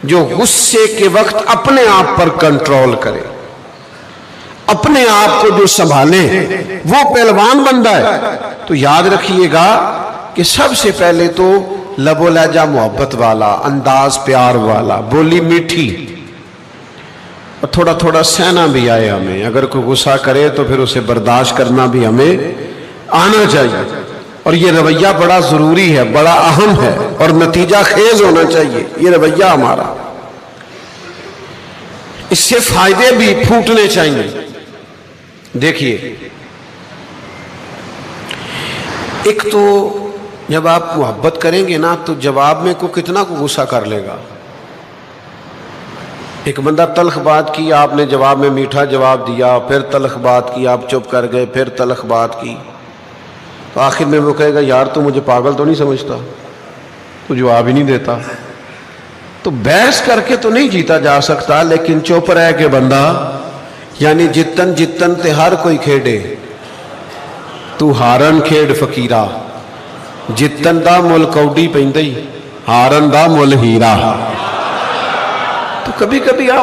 جو غصے کے وقت اپنے آپ پر کنٹرول کرے، اپنے آپ کو جو سنبھالے، وہ پہلوان بندہ ہے۔ تو یاد رکھیے گا کہ سب سے پہلے تو لب و لہجہ محبت والا، انداز پیار والا، بولی میٹھی، اور تھوڑا تھوڑا سہنا بھی آئے ہمیں۔ اگر کوئی غصہ کرے تو پھر اسے برداشت کرنا بھی ہمیں آنا چاہیے، اور یہ رویہ بڑا ضروری ہے، بڑا اہم ہے، اور نتیجہ خیز ہونا چاہیے یہ رویہ ہمارا۔ اس سے فائدے بھی پھوٹنے چاہیے۔ دیکھیے، ایک تو جب آپ محبت کریں گے نا تو جواب میں کتنا کو غصہ کر لے گا۔ ایک بندہ تلخ بات کی، آپ نے جواب میں میٹھا جواب دیا، پھر تلخ بات کی، آپ چپ کر گئے، پھر تلخ بات کی، تو آخر میں وہ کہے گا یار تو مجھے پاگل تو نہیں سمجھتا، تو جواب ہی نہیں دیتا۔ تو بحث کر کے تو نہیں جیتا جا سکتا، لیکن چپ رہ کے بندہ، یعنی جتن جتن تے ہر کوئی کھیڑے، تو ہارن کھیڑ فقیرہ، جتن دا مل کوڈی پیندئی، ہارن دا مل ہیرا۔ تو کبھی کبھی آپ